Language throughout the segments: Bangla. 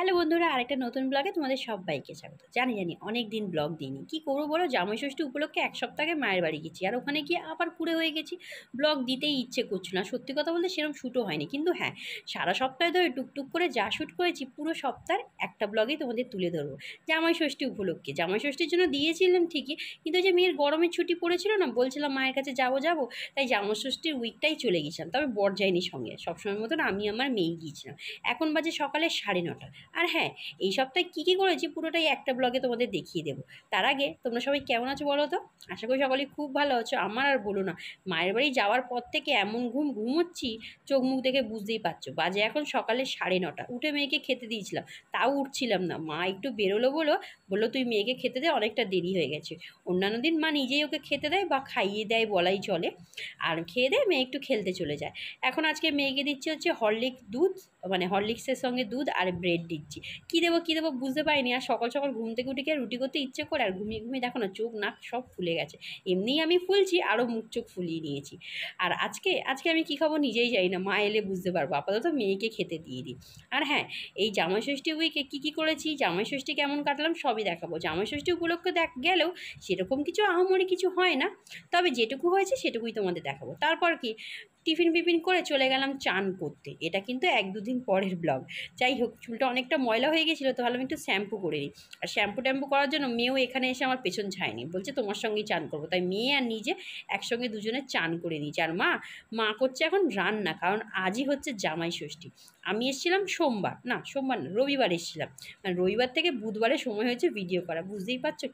হ্যালো বন্ধুরা, আরেকটা নতুন ব্লগে তোমাদের সবাইকে স্বাগত। জানি অনেক দিন ব্লগ দিইনি, কী করবো বলো, জামাই ষষ্ঠী উপলক্ষে এক সপ্তাহ আগে মায়ের বাড়ি গেছি, আর ওখানে গিয়ে আবার কুড়ে হয়ে গেছি। ব্লগ দিতেই ইচ্ছে করছিল না, সত্যি কথা বলতে সেরকম শ্যুটও হয়নি। কিন্তু হ্যাঁ, সারা সপ্তাহে ধরে টুকটুক করে যা শ্যুট করেছি পুরো সপ্তাহের একটা ব্লগেই তোমাদের তুলে ধরবো জামাই ষষ্ঠী উপলক্ষে। জামাই ষষ্ঠীর জন্য দিয়েছিলাম ঠিকই, কিন্তু ওই যে মেয়ের গরমের ছুটি পড়েছিল না, বলছিলাম মায়ের কাছে যাবো, তাই জামাই ষষ্ঠীর উইকটাই চলে গেছিলাম। তবে বর যায়নি সঙ্গে, সবসময় মতন আমি আমার মেয়েই গিয়েছিলাম। এখন বাজে সকালে 9:30। আর হ্যাঁ, এই সপ্তাহে কী করেছি পুরোটাই একটা ব্লগে তোমাদের দেখিয়ে দেবো। তার আগে তোমরা সবাই কেমন আছো বলো তো? আশা করি সকলেই খুব ভালো আছো। আমার আর বলো না, মায়ের বাড়ি যাওয়ার পর থেকে এমন ঘুমোচ্ছি, চোখ মুখ দেখে বুঝতেই পারছো। বাজে এখন সকালে 9:30। উঠে মেয়েকে খেতে দিয়েছিলাম, তাও উঠছিলাম না। মা একটু বেরোলো, বললো তুই মেয়েকে খেতে দে, অনেকটা দেরি হয়ে গেছে। অন্যান্য দিন মা নিজেই ওকে খেতে দেয় বা খাইয়ে দেয় বলাই চলে, আর খেয়ে দেয় মেয়ে একটু খেলতে চলে যায়। এখন আজকে মেয়েকে দিচ্ছি হচ্ছে হরলিক্স দুধ, মানে হরলিক্সের সঙ্গে দুধ আর ব্রেড দিচ্ছি। কী দেবো বুঝতে পারিনি। আর সকাল সকাল ঘুম থেকে উঠে গিয়ে রুটি করতে ইচ্ছে করে, আর ঘুমিয়ে দেখো না চোখ নাক সব ফুলে গেছে। এমনিই আমি ফুলছি, আরও মুখ চোখ ফুলিয়ে নিয়েছি। আর আজকে আমি কী খাবো নিজেই জানি না, মা এলে বুঝতে পারবো। আপাতত মেয়েকে খেতে দিয়ে দিই। আর হ্যাঁ, এই জামাই ষষ্ঠী উইকে কী করেছি, জামাই ষষ্ঠী কেমন কাটলাম সবই দেখাবো। জামাই ষষ্ঠী উপলক্ষে গেলেও সেরকম কিছু আহামরি কিছু হয় না, তবে যেটুকু হয়েছে সেটুকুই তোমাদের দেখাবো। তারপর কি, টিফিন করে চলে গেলাম চান করতে। এটা কিন্তু 1-2 দিন পরের ব্লগ। যাই হোক, চুলটা অনেকটা ময়লা হয়ে গেছিলো, তো ভাবলাম একটু শ্যাম্পু করে নিই। আর শ্যাম্পু করার জন্য মেয়েও এখানে এসে আমার পেছন ছায়নি, বলছে তোমার সঙ্গেই চান করবো। তাই মেয়ে আর নিজে একসঙ্গে দুজনে চান করে নিয়েছি। আর মা করছে এখন রান্না, কারণ আজই হচ্ছে জামাই ষষ্ঠী। আমি এসেছিলাম সোমবার না, রবিবার এসেছিলাম। মানে রবিবার থেকে বুধবারের সময় হয়েছে ভিডিও করা। বুঝতেই পারছো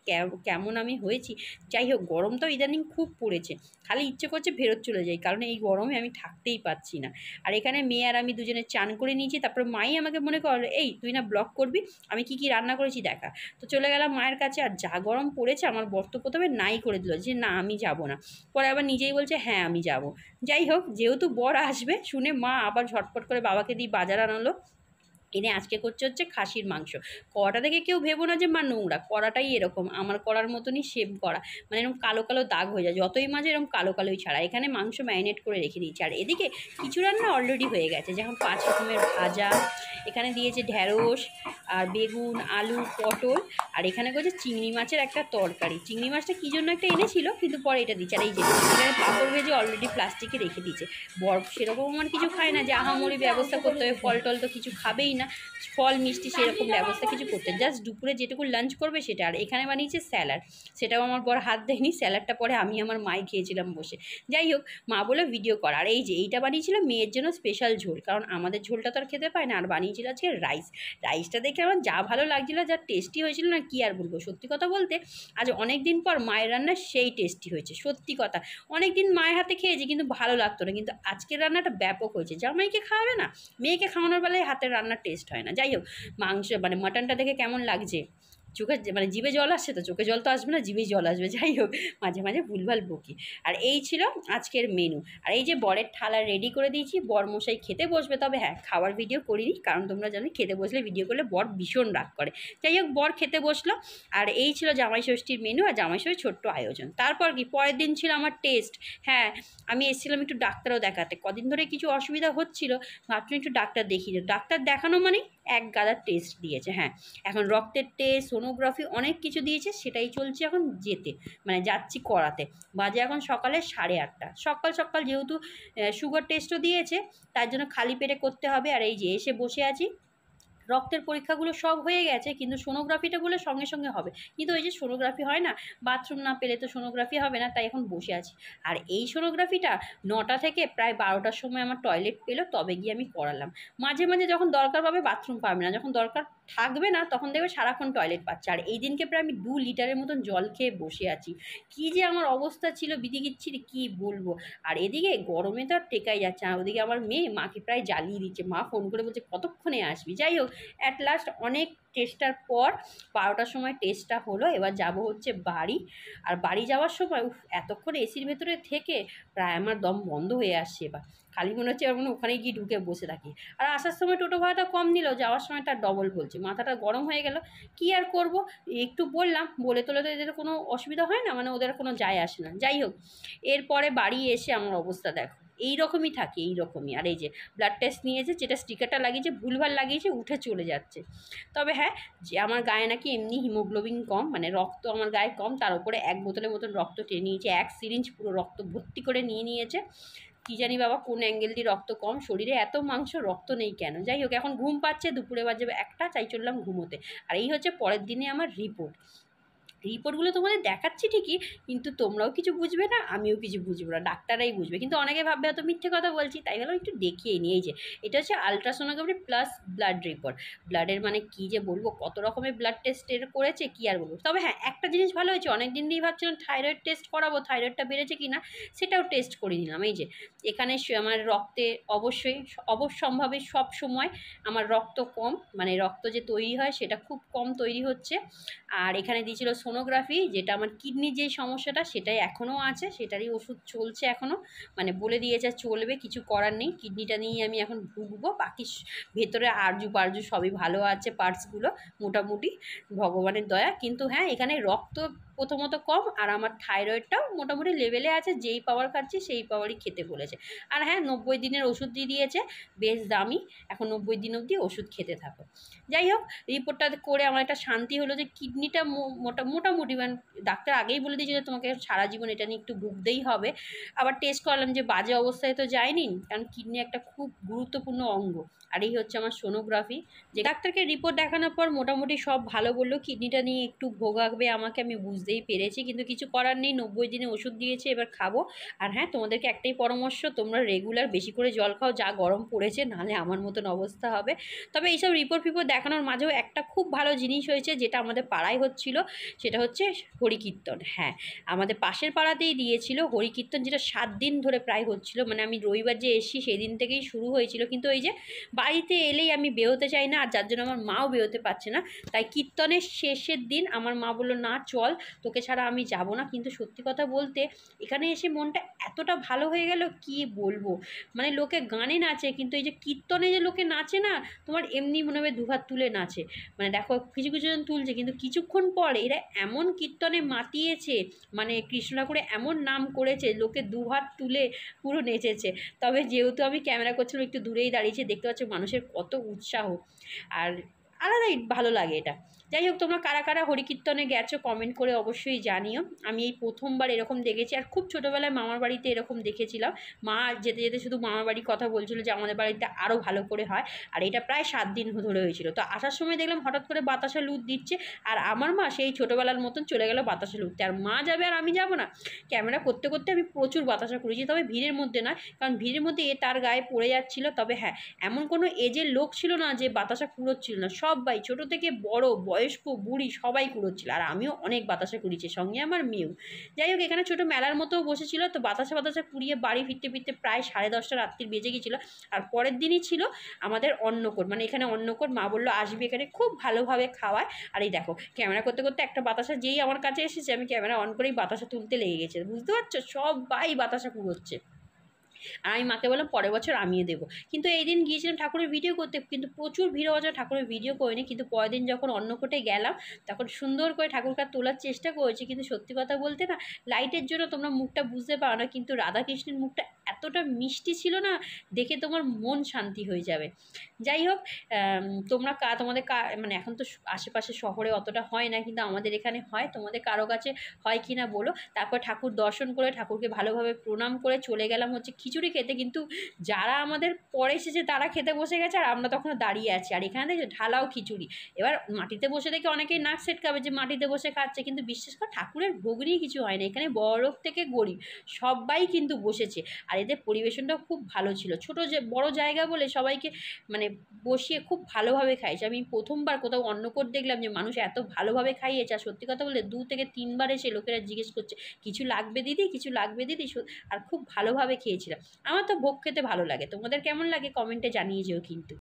কেমন আমি হয়েছি। যাই হোক, গরমটাও ইদানিং খুব পড়েছে, খালি ইচ্ছে করছে ফেরত চলে যাই, কারণ এই গরমে আমি থাকতেই পারছি না। আর এখানে মেয়ে আর আমি দুজনে চান করে নিয়েছি। তারপর মাই আমাকে মনে কর, এই তুই না ব্লগ করবি, আমি কি রান্না করেছি দেখা। তো চলে গেলাম মায়ের কাছে। আর যা গরম পড়েছে, আমার বর তো প্রথমে নাই করে দিল যে না আমি যাব না, পরে আবার নিজেই বলছে হ্যাঁ আমি যাব। যাই হোক, যেহেতু বর আসবে শুনে মা আবার ঝটপট করে বাবাকে দিয়ে বাজার আনালো, এনে আজকে করছে হচ্ছে খাসির মাংস। কড়াটা দেখে কেউ ভেবো না যে মা নোংরা, কড়াটাই এরকম আমার কড়ার মতনই শেপ করা, মানে এরকম কালো কালো দাগ হয়ে যায় যতই মাঝে, এরকম কালোই ছাড়া। এখানে মাংস ম্যারিনেট করে রেখে দিয়েছি। আর এদিকে কিছু রান্না অলরেডি হয়ে গেছে, যেমন 5 রকমের ভাজা, এখানে দিয়েছে ঢ্যাঁড়স আর বেগুন আলু পটল, আর এখানে করেছে চিংড়ি মাছের একটা তরকারি। চিংড়ি মাছটা কী জন্য একটা এনেছিল, কিন্তু পরে এটা দিচ্ছে। আর এই যে এখানে পাঁপড় ভেজে অলরেডি প্লাস্টিকে রেখে দিয়েছে। বরফ সেরকম আমার কিছু খায় না যে আহামরি ব্যবস্থা করতে হবে, ফল টল তো কিছু খাবেই না, ফল মিষ্টি সেরকম ব্যবস্থা কিছু করতে, জাস্ট দুপুরে যেটুকু লাঞ্চ করবে সেটা। আর এখানে বানিয়েছে স্যালাড, সেটাও আমার বর হাত দেয়নি, স্যালাডটা পরে আমি আমার মাই খেয়েছিলাম বসে। যাই হোক, মা বলে ভিডিও কর। আর এই যে এইটা বানিয়েছিল মেয়ের জন্য স্পেশাল ঝোল, কারণ আমাদের ঝোলটা তো আর খেতে পায় না। আর বানিয়েছিল আজকে রাইসটা দেখে আমার যা ভালো লাগছিলো, যা টেস্টি হয়েছিল না, কি আর বলবো। সত্যি কথা বলতে আজ অনেক দিন পর মায়ের রান্না সেই টেস্টি হয়েছে। সত্যি কথা, অনেক দিন মায়ের হাতে খেয়েছি কিন্তু ভালো লাগতো না, কিন্তু আজকের রান্নাটা ব্যাপক হয়েছে। জামাইকে খাওয়াবে না, মেয়েকে খাওয়ানোর বেলায় হাতের রান্নার টেস্ট হয় না। যাই হোক, মাংস মানে মাটনটা দেখে কেমন লাগছে, চোখে মানে জিভে জল আসছে, তো চোখে জল তো আসবে না, জিভেই জল আসবে। যাই হোক, মাঝে ভুলভাল বকি। আর এই ছিল আজকের মেনু। আর এই যে বরের থালা রেডি করে দিয়েছি, বর মশাই খেতে বসবে। তবে হ্যাঁ, খাওয়ার ভিডিও করিনি, কারণ তোমরা জানো খেতে বসলে ভিডিও করলে বর ভীষণ রাগ করে। যাই হোক, বর খেতে বসলো। আর এই ছিল জামাই ষষ্ঠীর মেনু, আর জামাই ষষ্ঠীর ছোট্ট আয়োজন। তারপর কি, পরের দিন ছিল আমার টেস্ট। হ্যাঁ, আমি এসেছিলাম একটু ডাক্তারও দেখাতে, কদিন ধরে কিছু অসুবিধা হচ্ছিল, ভাবছিলাম একটু ডাক্তার দেখিয়ে। ডাক্তার দেখানো মানে এক গাদার টেস্ট দিয়েছে। হ্যাঁ, এখন রক্তের টেস্ট, সোনোগ্রাফি, অনেক কিছু দিয়েছে, সেটাই চলছে এখন যাচ্ছি করাতে। বাজে এখন সকালে 8:30। সকাল যেহেতু সুগার টেস্টও দিয়েছে, তার জন্য খালি পেটে করতে হবে। আর এই যে এসে বসে আছি, রক্তের পরীক্ষাগুলো সব হয়ে গেছে, কিন্তু সোনোগ্রাফিটা বলে সঙ্গে হবে। কিন্তু ওই যে সোনোগ্রাফি হয় না, বাথরুম না পেলে তো সোনোগ্রাফি হবে না, তাই এখন বসে আছি। আর এই সোনোগ্রাফিটা 9টা থেকে প্রায় 12টার সময় আমার টয়লেট পেলো, তবে গিয়ে আমি করালাম। মাঝে যখন দরকার পাবে বাথরুম পাবে না, যখন দরকার থাকবে না তখন দেখবে সারাক্ষণ টয়লেট পাচ্ছে। আর এই দিনকে প্রায় আমি 2 লিটারের মতন জল খেয়ে বসে আছি। কী যে আমার অবস্থা ছিল বিদিকিচ্ছির, কী বলবো। আর এদিকে গরমে তো আর টেকাই যাচ্ছে না, ওদিকে আমার মেয়ে মাকে প্রায় জ্বালিয়ে দিচ্ছে। মা ফোন করে বলছে কতক্ষণে আসবি। যাই হোক, অ্যাট লাস্ট অনেক টেস্টার পর 12টার সময় টেস্টটা হলো। এবার যাব হচ্ছে বাড়ি। আর বাড়ি যাওয়ার সময় এতক্ষণ এসির ভেতরে থেকে প্রায় আমার দম বন্ধ হয়ে আসছে। এবার খালি মনে হচ্ছে এমন ওখানে গিয়ে ঢুকে বসে থাকি। আর আসার সময় টোটো ভাড়াটা কম নিল, যাওয়ার সময় তার ডবল বলছে। মাথাটা গরম হয়ে গেল, কী আর করব। একটু বললাম, বলে তোলে তো এদের কোনো অসুবিধা হয় না, মানে ওদের কোনো যায় আসে না। যাই হোক, এরপরে বাড়ি এসে আমার অবস্থা দেখো, এই রকমই থাকে, এই রকমই। আর এই যে ব্লাড টেস্ট নিয়েছে, যেটা স্টিকারটা লাগিয়েছে ভুলভাল লাগিয়েছে, উঠে চলে যাচ্ছে। তবে হ্যাঁ, যে আমার গায়ে নাকি এমনি হিমোগ্লোবিন কম, মানে রক্ত আমার গায়ে কম, তার উপরে 1 বোতলের মতন রক্ত টেনে নিয়েছে, 1 সিরিঞ্জ পুরো রক্ত ভর্তি করে নিয়ে নিয়েছে। কী জানি বাবা কোন অ্যাঙ্গেল দিয়ে রক্ত কম, শরীরে এত মাংস, রক্ত নেই কেন? যাই হোক, এখন ঘুম পাচ্ছে, দুপুরে বাজে 1টা, চাই চললাম ঘুমোতে। আর এই হচ্ছে পরের দিনে আমার রিপোর্টগুলো তোমাদের দেখাচ্ছি ঠিকই, কিন্তু তোমরাও কিছু বুঝবে না, আমিও কিছু বুঝবো না, ডাক্তাররাই বুঝবে। কিন্তু অনেকে ভাববে হয়তো মিথ্যে কথা বলছি, তাই ভাবলাম একটু দেখিয়ে নিই। এই যে এটা হচ্ছে আলট্রাসোনোগ্রাফি প্লাস ব্লাড রিপোর্ট। ব্লাডের মানে কী যে বলবো, কত রকমের ব্লাড টেস্টের করেছে, কী আর বলবো। তবে হ্যাঁ, একটা জিনিস ভালো হয়েছে, অনেক দিন দিয়েই ভাবছিলাম থাইরয়েড টেস্ট করাবো, থাইরয়েডটা বেড়েছে কি না সেটাও টেস্ট করে নিলাম। এই যে এখানে আমার রক্তে অবশ্যই অবশ্যম্ভাবী সব সময় আমার রক্ত কম, মানে রক্ত যে তৈরি হয় সেটা খুব কম তৈরি হচ্ছে। আর এখানে দিয়েছিল সোনোগ্রাফি, যেটা আমার কিডনির যেই সমস্যাটা সেটাই এখনও আছে, সেটারই ওষুধ চলছে এখনও, মানে বলে দিয়েছে চলবে, কিছু করার নেই। কিডনিটা নিয়েই আমি এখন ভুগবো, বাকি ভেতরে আরজু পারজু সবই ভালো আছে, পার্টসগুলো মোটামুটি ভগবানের দয়া। কিন্তু হ্যাঁ, এখানে রক্ত প্রথমত কম, আর আমার থাইরয়েডটাও মোটামুটি লেভেলে আছে, যেই পাওয়ার খাচ্ছি সেই পাওয়ারই খেতে বলেছে। আর হ্যাঁ, 90 দিনের ওষুধ দিয়ে দিয়েছে, বেশ দামি, এখন 90 দিন অবধি ওষুধ খেতে থাকো। যাই হোক, রিপোর্টটা করে আমার একটা শান্তি হলো যে কিডনিটা মোটামুটি, মানে ডাক্তার আগেই বলে দিয়েছিল তোমাকে সারা জীবন এটা নিয়ে একটু ভুগতেই হবে। আবার টেস্ট করালাম যে বাজে অবস্থায় তো যায়নি, কারণ কিডনি একটা খুব গুরুত্বপূর্ণ অঙ্গ। আর এই হচ্ছে আমার সোনোগ্রাফি। যে ডাক্তারকে রিপোর্ট দেখানোর পর মোটামুটি সব ভালো বললো, কিডনিটা নিয়ে একটু ভোগাবে আমাকে, আমি বুঝতেই পেরেছি, কিন্তু কিছু করার নেই। 90 দিনে ওষুধ দিয়েছে, এবার খাবো। আর হ্যাঁ, তোমাদেরকে একটাই পরামর্শ, তোমরা রেগুলার বেশি করে জল খাও, যা গরম পড়েছে, নাহলে আমার মতন অবস্থা হবে। তবে এইসব রিপোর্ট দেখানোর মাঝেও একটা খুব ভালো জিনিস হয়েছে, যেটা আমাদের পাড়ায় হচ্ছিল, সেটা হচ্ছে হরিকীর্তন। হ্যাঁ, আমাদের পাশের পাড়াতেই দিয়েছিল হরিকীর্তন, যেটা 7 দিন ধরে প্রায় হচ্ছিল। মানে আমি রবিবার যে এসেছি সেই দিন থেকেই শুরু হয়েছিল, কিন্তু ওই যে বাড়িতে এলেই আমি বেরোতে চাই না, আর যার জন্য আমার মাও বেরোতে পারছে না। তাই কীর্তনের শেষের দিন আমার মা বললো, না চল, তোকে ছাড়া আমি যাব না। কিন্তু সত্যি কথা বলতে এখানে এসে মনটা এতটা ভালো হয়ে গেল, কি বলবো। মানে লোকে গানে নাচে, কিন্তু এই যে কীর্তনে যে লোকে নাচে না, তোমার এমনি মনে হবে দুহাত তুলে নাচে। মানে দেখো, কিছু কিছু জন তুলছে, কিন্তু কিছুক্ষণ পর এরা এমন কীর্তনে মাতিয়েছে, মানে কৃষ্ণ ঠাকুরে এমন নাম করেছে, লোকে দুহাত তুলে পুরো নেচেছে। তবে যেহেতু আমি ক্যামেরা করছিলাম, একটু দূরেই দাঁড়িয়েছে, দেখতে পাচ্ছ মানুষের কত উৎসাহ, আর আলাদাই ভালো লাগে এটা। যাই হোক, তোমরা কারা কারা হরিকীর্তনে গেছো কমেন্ট করে অবশ্যই জানিও। আমি এই প্রথমবার এরকম দেখেছি, আর খুব ছোটোবেলায় মামার বাড়িতে এরকম দেখেছিলাম। মা যেতে যেতে শুধু মামার বাড়ির কথা বলছিল যে আমাদের বাড়িতে আরও ভালো করে হয়। আর এটা প্রায় 7 দিন ধরে হয়েছিল। তো আসার সময় দেখলাম হঠাৎ করে বাতাসা লুট দিচ্ছে, আর আমার মা সেই ছোটোবেলার মতন চলে গেল বাতাসা লুটতে। আর মা যাবে আর আমি যাব না? ক্যামেরা করতে করতে আমি প্রচুর বাতাসা করেছি, তবে ভিড়ের মধ্যে নয়, কারণ ভিড়ের মধ্যে তার গায়ে পড়ে যাচ্ছিলো। তবে হ্যাঁ, এমন কোনো এজের লোক ছিল না যে বাতাসা কুড়োচ্ছিল না, সবাই ছোটো থেকে বড়, বয়স্ক, বুড়ি সবাই কুড়োচ্ছিল। আর আমিও অনেক বাতাসা কুড়িয়েছি, সঙ্গে আমার মেয়েও। যাই হোক, এখানে ছোটো মেলার মতোও বসেছিল, তো বাতাসা কুড়িয়ে বাড়ি ফিরতে ফিরতে প্রায় 10:30 রাত্রির বেজে গেছিলো। আর পরের দিনই ছিল আমাদের অন্নকূট, মানে এখানে অন্নকূট, মা বললো আসবি, এখানে খুব ভালোভাবে খাওয়ায়। আর এই দেখো, ক্যামেরা করতে করতে একটা বাতাসা যেই আমার কাছে এসেছে, আমি ক্যামেরা অন করেই বাতাসা তুলতে লেগে গেছে, বুঝতে পারছো, সবাই বাতাসা কুড়োচ্ছে। আর আমি মাকে বললাম পরের বছর আমিও দেবো। কিন্তু এই দিন গিয়েছিলাম ঠাকুরের ভিডিও করতে, কিন্তু প্রচুর ভিড় হওয়ার জন্য ঠাকুরের ভিডিও করিনি। কিন্তু পরের দিন যখন অন্নকূটে গেলাম, তখন সুন্দর করে ঠাকুরকে তোলার চেষ্টা করেছি। কিন্তু সত্যি কথা বলতে না, লাইটের জন্য তোমরা মুখটা বুঝতে পারো না, কিন্তু রাধাকৃষ্ণের মুখটা এতটা মিষ্টি ছিল না, দেখে তোমার মন শান্তি হয়ে যাবে। যাই হোক, তোমরা তোমাদের মানে এখন তো আশেপাশে শহরে অতটা হয় না, কিন্তু আমাদের এখানে হয়। তোমাদের কারো কাছে হয় কি না বলো। তারপর ঠাকুর দর্শন করে, ঠাকুরকে ভালোভাবে প্রণাম করে চলে গেলাম হচ্ছে খিচুড়ি খেতে। কিন্তু যারা আমাদের পরে এসেছে তারা খেতে বসে গেছে, আর আমরা তখন দাঁড়িয়ে আছি। আর এখানে দেখো ঢালাও খিচুড়ি। এবার মাটিতে বসে দেখে অনেকেই নাক সেটকাবে যে মাটিতে বসে খাচ্ছে, কিন্তু বিশেষ করে ঠাকুরের ভোগ নিয়ে কিছু হয় না। এখানে বড়লোক থেকে গরিব সবাই কিন্তু বসেছে, আর এদের পরিবেশনটাও খুব ভালো ছিল। ছোটো যে বড় জায়গা বলে সবাইকে মানে বসিয়ে খুব ভালোভাবে খাইয়েছে। আমি প্রথমবার কোথাও অন্নকূট দেখলাম যে মানুষ এত ভালোভাবে খাইয়েছে। আর সত্যি কথা বলতে 2 থেকে 3 বার এসে লোকেরা জিজ্ঞেস করছে, কিছু লাগবে দিদি, কিছু লাগবে দিদি। আর খুব ভালোভাবে খেয়েছিলাম। আমার তো ভোগ খেতে ভালো লাগে, তোমাদের কেমন লাগে কমেন্টে জানিয়ে যেও কিন্তু।